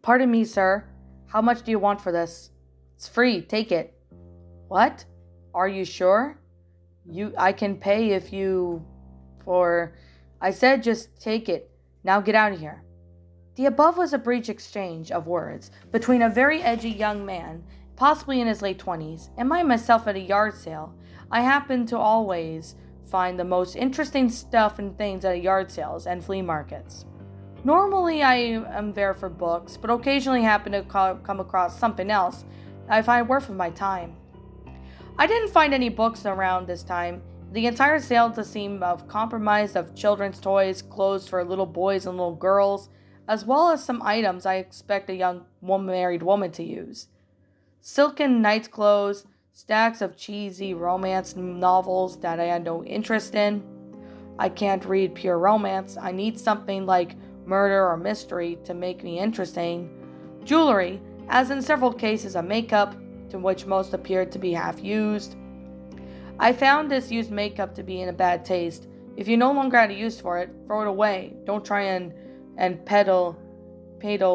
Pardon me, sir. How much do you want for this? It's free. Take it. What? Are you sure? I can pay if you... For... I said just take it. Now get out of here. The above was a brief exchange of words between a very edgy young man, possibly in his late 20s, and myself at a yard sale. I happen to always find the most interesting stuff and things at yard sales and flea markets. Normally I am there for books, but occasionally happen to come across something else I find worth of my time. I didn't find any books around this time. The entire sale seemed comprised of children's toys, clothes for little boys and little girls, as well as some items I expect a young married woman to use. Silken night clothes, stacks of cheesy romance novels that I had no interest in. I can't read pure romance. I need something like murder or mystery to make me interesting. Jewelry, as in several cases of makeup, to which most appeared to be half used. I found this used makeup to be in a bad taste. If you no longer had a use for it, throw it away. Don't try and peddle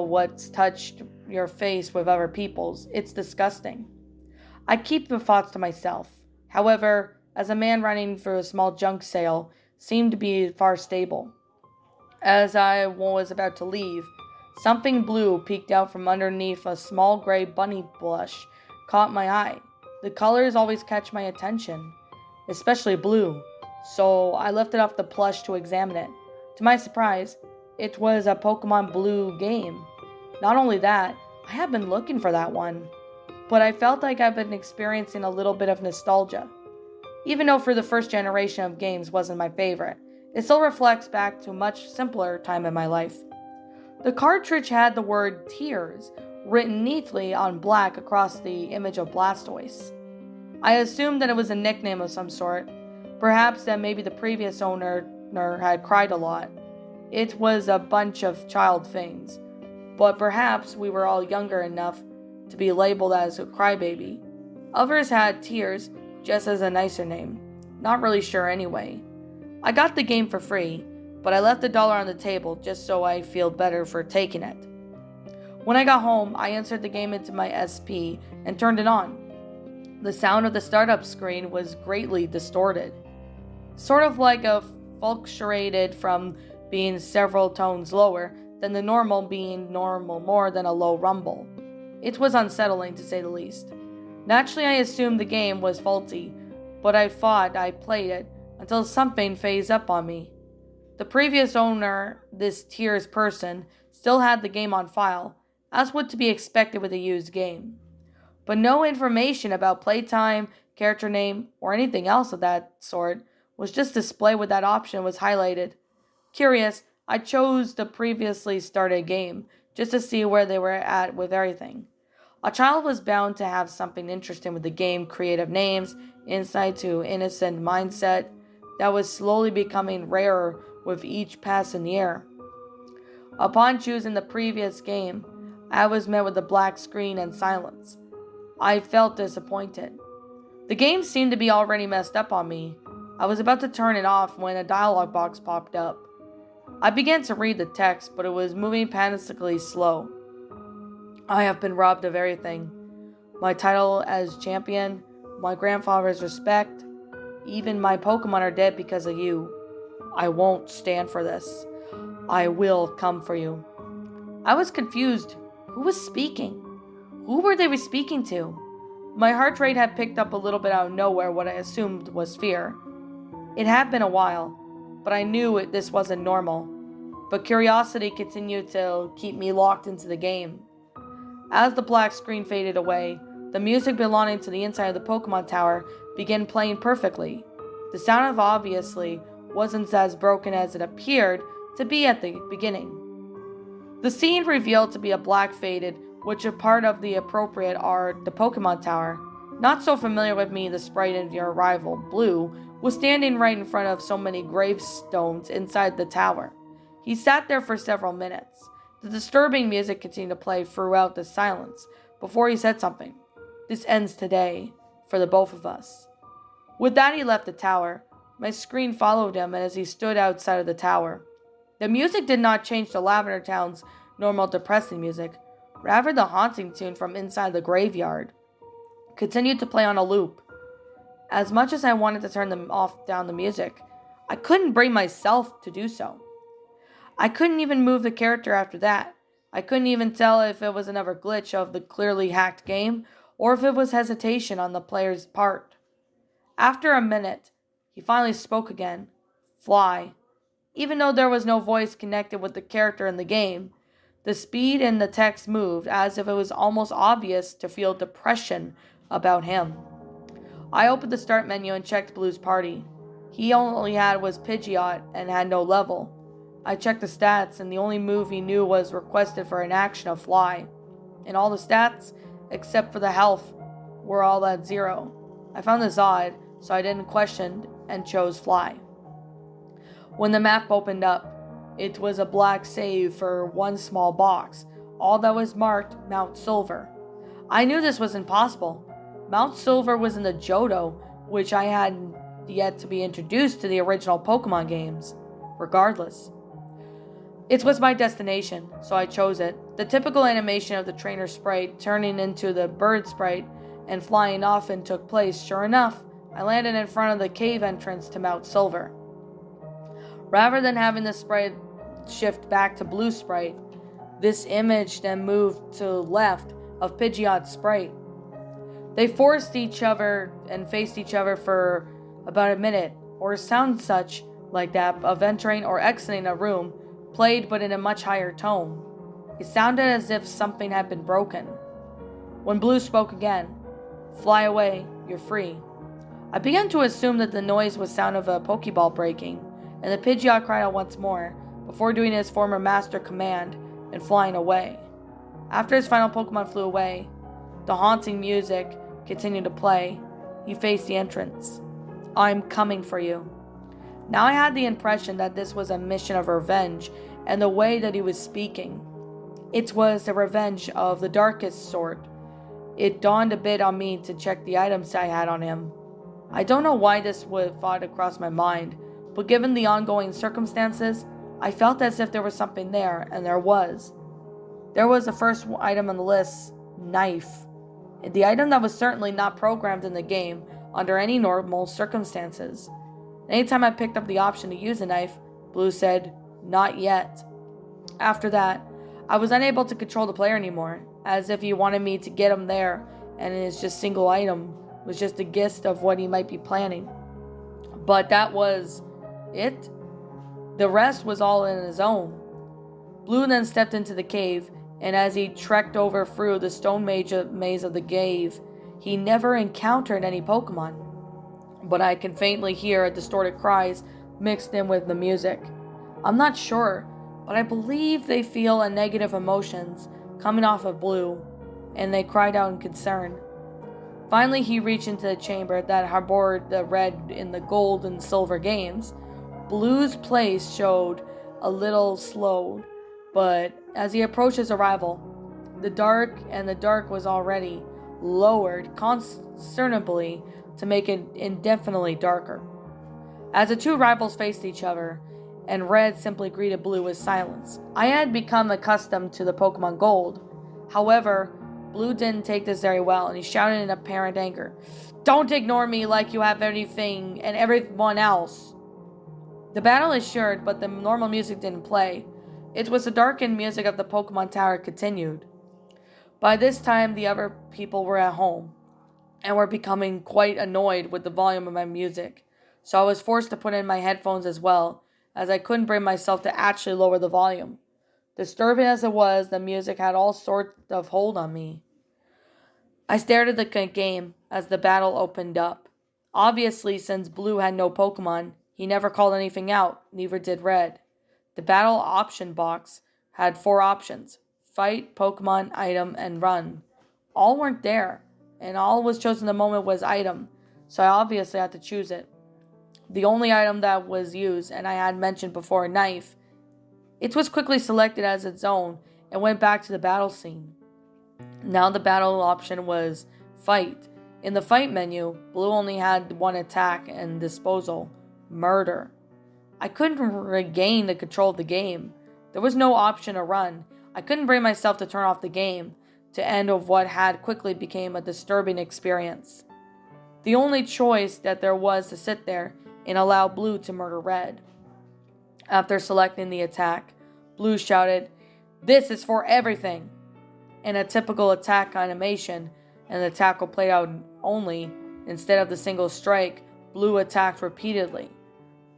what's touched your face with other people's. It's disgusting. I keep the thoughts to myself. However, as a man running for a small junk sale seemed to be far stable. As I was about to leave, something blue peeked out from underneath a small gray bunny blush, caught my eye. The colors always catch my attention, especially blue, so I lifted up the plush to examine it. To my surprise, it was a Pokemon Blue game. Not only that, I had been looking for that one, but I felt like I've been experiencing a little bit of nostalgia. Even though for the first generation of games wasn't my favorite, it still reflects back to a much simpler time in my life. The cartridge had the word Tears written neatly on black across the image of Blastoise. I assumed that it was a nickname of some sort, perhaps that maybe the previous owner had cried a lot. It was a bunch of child things, but perhaps we were all younger enough to be labeled as a crybaby. Others had Tears just as a nicer name. Not really sure anyway. I got the game for free, but I left $1 on the table just so I feel better for taking it. When I got home, I inserted the game into my SP and turned it on. The sound of the startup screen was greatly distorted, sort of like a fluctuated from being several tones lower than the normal being normal more than a low rumble. It was unsettling to say the least. Naturally, I assumed the game was faulty, but I thought I played it until something phased up on me. The previous owner, this Tears person, still had the game on file, as would to be expected with a used game. But no information about playtime, character name, or anything else of that sort was just displayed with that option was highlighted. Curious, I chose the previously started game, just to see where they were at with everything. A child was bound to have something interesting with the game, creative names, insight to innocent mindset, that was slowly becoming rarer with each passing year. Upon choosing the previous game, I was met with a black screen and silence. I felt disappointed. The game seemed to be already messed up on me. I was about to turn it off when a dialog box popped up. I began to read the text, but it was moving panickingly slow. I have been robbed of everything. My title as champion, my grandfather's respect, even my Pokemon are dead because of you. I won't stand for this. I will come for you. I was confused. Who was speaking? Who were they speaking to? My heart rate had picked up a little bit out of nowhere, what I assumed was fear. It had been a while, but I knew this wasn't normal. But curiosity continued to keep me locked into the game. As the black screen faded away, the music belonging to the inside of the Pokemon Tower began playing perfectly. The sound of obviously wasn't as broken as it appeared to be at the beginning. The scene revealed to be a black faded, which a part of the appropriate are the Pokemon Tower. Not so familiar with me, the sprite of your rival, Blue, was standing right in front of so many gravestones inside the tower. He sat there for several minutes. The disturbing music continued to play throughout the silence before he said something. This ends today, for the both of us. With that, he left the tower. My screen followed him as he stood outside of the tower. The music did not change to Lavender Town's normal depressing music. Rather, the haunting tune from inside the graveyard continued to play on a loop. As much as I wanted to turn down the music, I couldn't bring myself to do so. I couldn't even move the character after that. I couldn't even tell if it was another glitch of the clearly hacked game or if it was hesitation on the player's part. After a minute, he finally spoke again. Fly. Even though there was no voice connected with the character in the game, the speed and the text moved as if it was almost obvious to feel depression about him. I opened the start menu and checked Blue's party. He only had was Pidgeot and had no level. I checked the stats and the only move he knew was requested for an action of Fly. And all the stats, except for the health, were all at 0. I found this odd, so I didn't question and chose Fly. When the map opened up, it was a black save for one small box, all that was marked Mount Silver. I knew this was impossible. Mount Silver was in the Johto, which I had yet to be introduced to the original Pokemon games. Regardless, it was my destination, so I chose it. The typical animation of the trainer sprite turning into the bird sprite and flying off and took place. Sure enough, I landed in front of the cave entrance to Mount Silver. Rather than having the sprite shift back to blue sprite, this image then moved to left of Pidgeot's sprite. They forced each other and faced each other for about a minute, or sound such like that of entering or exiting a room, played but in a much higher tone. It sounded as if something had been broken. When Blue spoke again, "Fly away, you're free." I began to assume that the noise was sound of a Pokeball breaking, and the Pidgeot cried out once more, before doing his former master command and flying away. After his final Pokemon flew away, the haunting music continued to play. He faced the entrance. "I'm coming for you." Now I had the impression that this was a mission of revenge, and the way that he was speaking, it was the revenge of the darkest sort. It dawned a bit on me to check the items I had on him. I don't know why this would thought across my mind, but given the ongoing circumstances, I felt as if there was something there, and there was. There was the first item on the list, knife. The item that was certainly not programmed in the game under any normal circumstances. Anytime I picked up the option to use a knife, Blue said, "Not yet." After that, I was unable to control the player anymore, as if he wanted me to get him there, and his just single item was just a gist of what he might be planning. But that was it. The rest was all in his own. Blue then stepped into the cave, and as he trekked over through the stone maze of the cave, he never encountered any Pokemon. But I can faintly hear distorted cries mixed in with the music. I'm not sure, but I believe they feel a negative emotions coming off of Blue, and they cried out in concern. Finally, he reached into the chamber that harbored the red in the gold and silver games. Blue's pace showed a little slowed, but as he approached his arrival, the dark was already lowered considerably to make it indefinitely darker. As the two rivals faced each other, and Red simply greeted Blue with silence. I had become accustomed to the Pokemon Gold. However, Blue didn't take this very well, and he shouted in apparent anger, "Don't ignore me like you have anything and everyone else." The battle ensued, but the normal music didn't play. It was the darkened music of the Pokemon Tower continued. By this time, the other people were at home, and were becoming quite annoyed with the volume of my music, so I was forced to put in my headphones as well, as I couldn't bring myself to actually lower the volume. Disturbing as it was, the music had all sorts of hold on me. I stared at the game as the battle opened up. Obviously, since Blue had no Pokemon, he never called anything out, neither did Red. The battle option box had 4 options: fight, Pokemon, item, and run. All weren't there, and all was chosen the moment was item, so I obviously had to choose it. The only item that was used, and I had mentioned before, knife, it was quickly selected as its own and went back to the battle scene. Now the battle option was fight. In the fight menu, Blue only had one attack and disposal, murder. I couldn't regain the control of the game. There was no option to run. I couldn't bring myself to turn off the game, to end of what had quickly become a disturbing experience. The only choice that there was to sit there and allow Blue to murder Red. After selecting the attack, Blue shouted, "This is for everything!" In a typical attack animation, and the tackle played out only, instead of the single strike, Blue attacked repeatedly.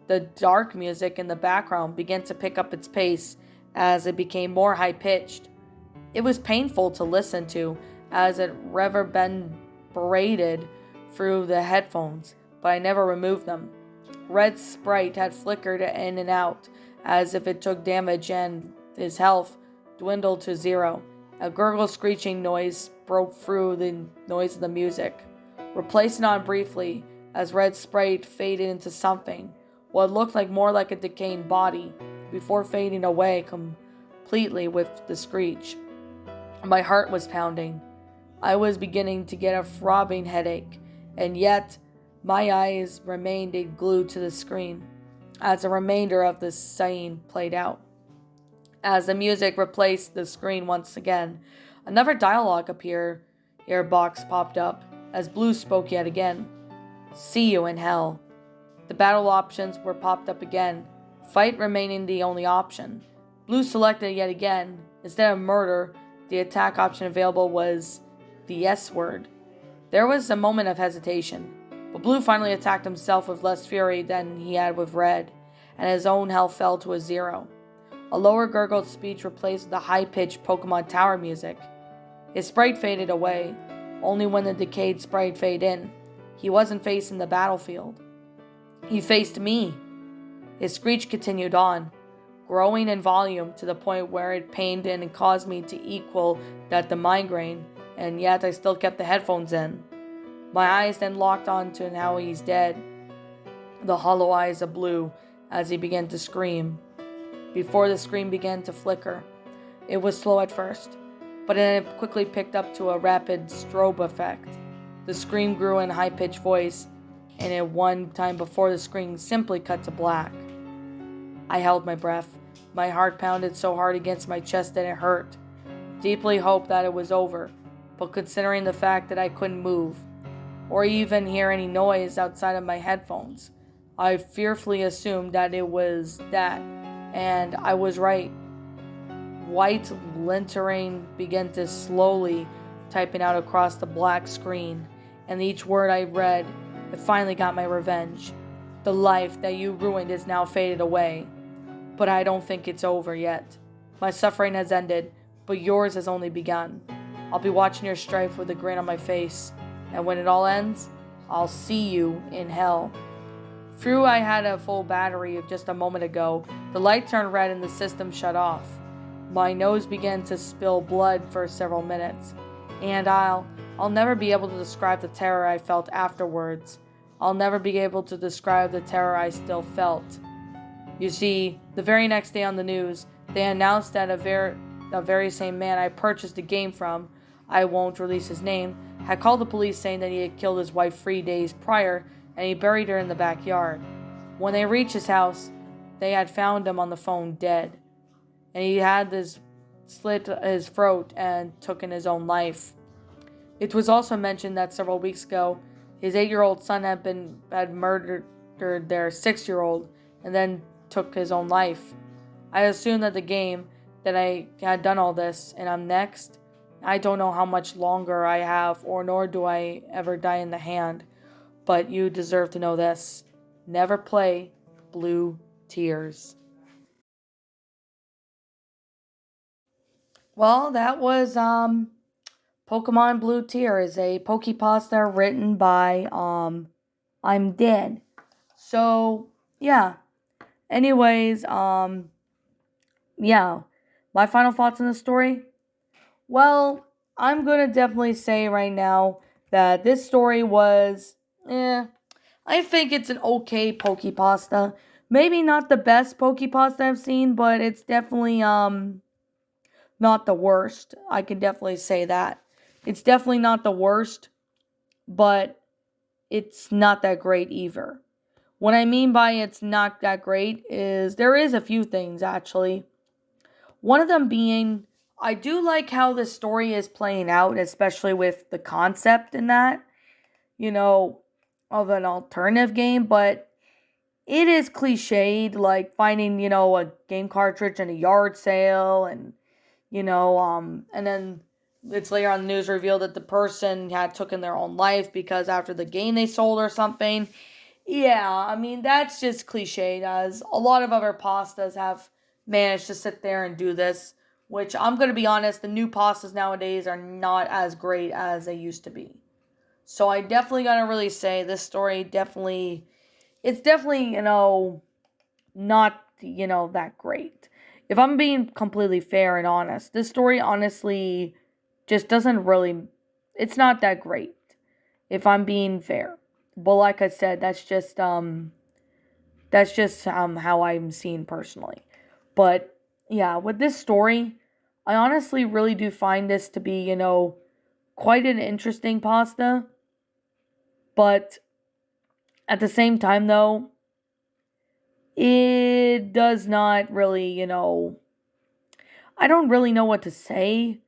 The dark music in the background began to pick up its pace as it became more high-pitched. It was painful to listen to as it reverberated through the headphones, but I never removed them. Red's sprite had flickered in and out as if it took damage, and his health dwindled to zero. A gurgle screeching noise broke through the noise of the music, replacing on briefly as Red's sprite faded into something, what looked more like a decaying body, before fading away completely with the screech. My heart was pounding. I was beginning to get a throbbing headache, and yet my eyes remained glued to the screen as the remainder of the scene played out. As the music replaced the screen once again, another dialogue box popped up as Blue spoke yet again. "See you in hell." The battle options were popped up again, fight remaining the only option. Blue selected yet again. Instead of murder, the attack option available was the S word. There was a moment of hesitation, but Blue finally attacked himself with less fury than he had with Red, and his own health fell to a zero. A lower gurgled speech replaced the high-pitched Pokemon Tower music. His sprite faded away, only when the decayed sprite faded in. He wasn't facing the battlefield. He faced me. His screech continued on, growing in volume to the point where it pained and caused me to equal that the migraine, and yet I still kept the headphones in. My eyes then locked on to "Now He's Dead," the hollow eyes of Blue as he began to scream. Before the screen began to flicker, it was slow at first, but then it quickly picked up to a rapid strobe effect. The scream grew in a high-pitched voice, and at one time before the screen simply cut to black. I held my breath. My heart pounded so hard against my chest that it hurt. Deeply hoped that it was over, but considering the fact that I couldn't move, or even hear any noise outside of my headphones, I fearfully assumed that it was that, and I was right. White lettering began to slowly typing out across the black screen, and each word I read, it finally got my revenge. The life that you ruined is now faded away. But I don't think it's over yet. My suffering has ended, but yours has only begun. I'll be watching your strife with a grin on my face, and when it all ends, I'll see you in hell. Through I had a full battery of just a moment ago, the light turned red and the system shut off. My nose began to spill blood for several minutes, and I'll never be able to describe the terror I felt afterwards. I'll never be able to describe the terror I still felt. You see, the very next day on the news, they announced that the very same man I purchased the game from, I won't release his name, had called the police saying that he had killed his wife 3 days prior and he buried her in the backyard. When they reached his house, they had found him on the phone dead, and he had slit his throat and taken his own life. It was also mentioned that several weeks ago, his 8-year-old son had murdered their 6-year-old and then took his own life. I assumed that the game that I had done all this and I'm next. I don't know how much longer I have, or nor do I ever die in the hand, but you deserve to know this. Never play Blue Tears. Well, that was Pokemon Blue Tears, a Pokepasta written by IMDEAD. So yeah. Anyways, yeah. My final thoughts on the story? Well, I'm gonna definitely say right now that this story was I think it's an okay Pokepasta. Maybe not the best Pokepasta I've seen, but it's definitely not the worst. I can definitely say that. It's definitely not the worst, but it's not that great either. What I mean by it's not that great is there is a few things actually. One of them being I do like how the story is playing out, especially with the concept in that, you know, of an alternative game, but it is cliched, like finding, a game cartridge in a yard sale, and then it's later on the news revealed that the person had taken their own life because after the game they sold or something. Yeah, I mean, that's just cliched, as a lot of other pastas have managed to sit there and do this, which I'm going to be honest, the new pastas nowadays are not as great as they used to be. So I definitely got to really say this story it's definitely, not, that great. If I'm being completely fair and honest, this story honestly just doesn't really, it's not that great, if I'm being fair. But like I said, that's just how I'm seeing personally. But yeah, with this story, I honestly really do find this to be, quite an interesting pasta. But at the same time, though, it does not really, I don't really know what to say,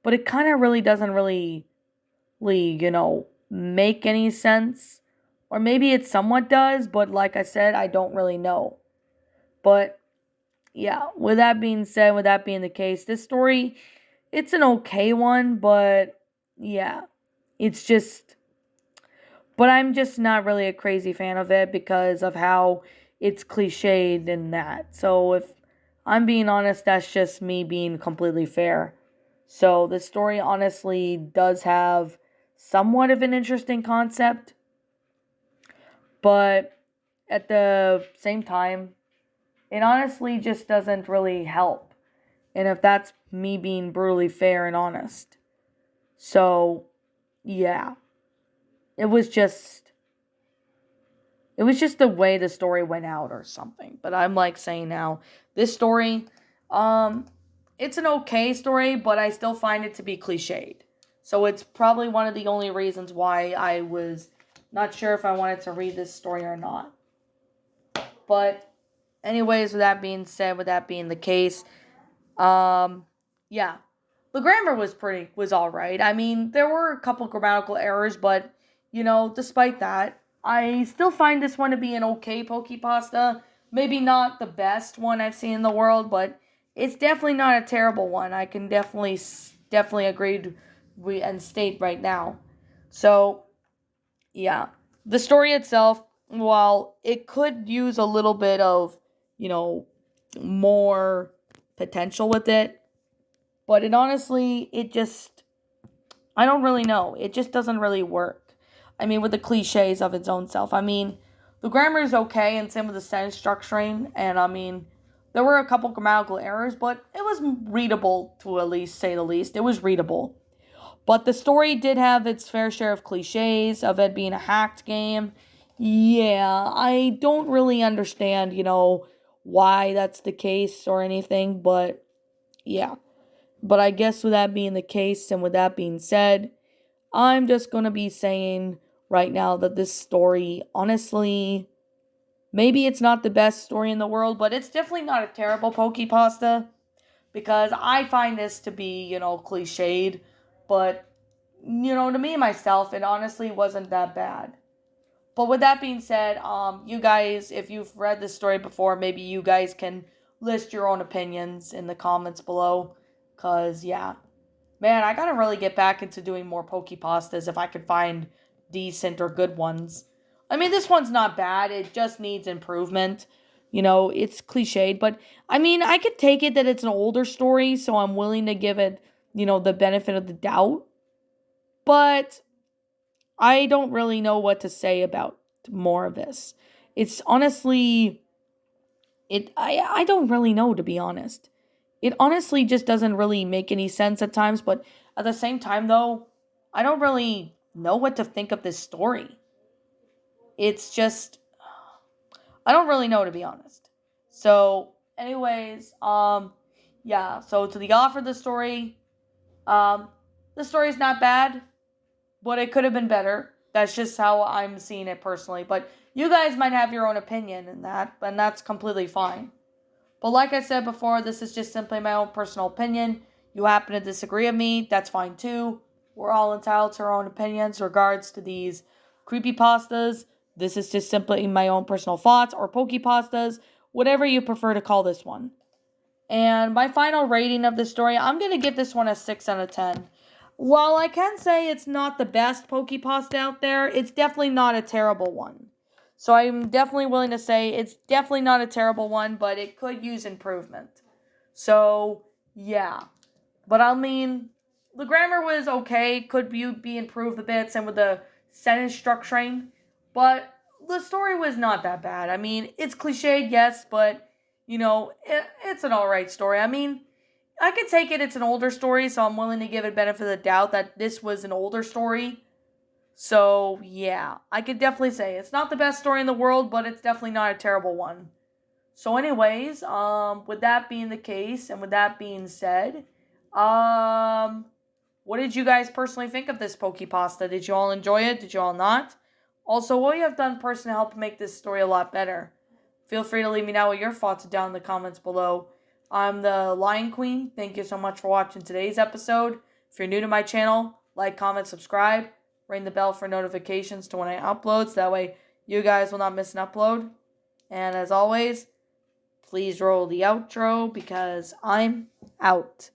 but it kind of really doesn't really, make any sense. Or maybe it somewhat does, but like I said, I don't really know. But yeah, with that being said, with that being the case, this story, it's an okay one, but yeah, it's just, but I'm just not really a crazy fan of it because of how it's cliched and that. So if I'm being honest, that's just me being completely fair. So the story honestly does have somewhat of an interesting concept, but at the same time, it honestly just doesn't really help. And if that's me being brutally fair and honest. So, yeah. It was just it was just the way the story went out or something. But I'm like saying now, this story, um, it's an okay story, but I still find it to be cliched. So it's probably one of the only reasons why I was not sure if I wanted to read this story or not. But anyways, with that being said, with that being the case, um, yeah, the grammar was all right. I mean, there were a couple grammatical errors, but despite that, I still find this one to be an okay pokepasta. Maybe not the best one I've seen in the world, but it's definitely not a terrible one. I can definitely agree and state right now. So yeah, the story itself, while it could use a little bit of you know more potential with it, but it just, I don't really know. It just doesn't really work. I mean, with the cliches of its own self. I mean, the grammar is okay and same with the sentence structuring. And I mean, there were a couple grammatical errors, but it was readable to at least say the least. It was readable. But the story did have its fair share of cliches of it being a hacked game. Yeah, I don't really understand, why that's the case or anything, but yeah. But I guess with that being the case and with that being said, I'm just going to be saying right now that this story, honestly, maybe it's not the best story in the world, but it's definitely not a terrible pokepasta because I find this to be, cliched, but, to me myself, it honestly wasn't that bad. But with that being said, you guys, if you've read this story before, maybe you guys can list your own opinions in the comments below. Cause yeah, man, I gotta really get back into doing more poke pastas if I could find decent or good ones. I mean, this one's not bad. It just needs improvement. It's cliched, but I mean, I could take it that it's an older story, so I'm willing to give it, the benefit of the doubt. But I don't really know what to say about more of this. It's honestly, I don't really know, to be honest. It honestly just doesn't really make any sense at times, but at the same time though, I don't really know what to think of this story. It's just, I don't really know, to be honest. So, anyways, yeah, so to the offer of um the story's not bad, but it could have been better. That's just how I'm seeing it personally. But you guys might have your own opinion in that, and that's completely fine. But like I said before, this is just simply my own personal opinion. you happen to disagree with me, that's fine too. We're all entitled to our own opinions regards to these creepypastas. This is just simply my own personal thoughts, or pokepastas, whatever you prefer to call this one. And my final rating of this story, I'm going to give this one a 6 out of 10. While I can say it's not the best pokepasta out there, it's definitely not a terrible one. So I'm definitely willing to say it's definitely not a terrible one, but it could use improvement. So, yeah. But I mean, the grammar was okay, could be improved a bit, same with the sentence structuring, but the story was not that bad. I mean, it's cliched, yes, but, it's an alright story. I mean, I can take it, it's an older story, so I'm willing to give it benefit of the doubt that this was an older story. So, yeah, I could definitely say it's not the best story in the world, but it's definitely not a terrible one. So anyways, with that being the case, and with that being said, what did you guys personally think of this Pokepasta? Did you all enjoy it? Did you all not? Also, what you have done personally to help make this story a lot better? Feel free to leave me know what your thoughts down in the comments below. I'm the Lion Queen. Thank you so much for watching today's episode. If you're new to my channel, like, comment, subscribe. Ring the bell for notifications to when I upload, so that way you guys will not miss an upload. And as always, please roll the outro because I'm out.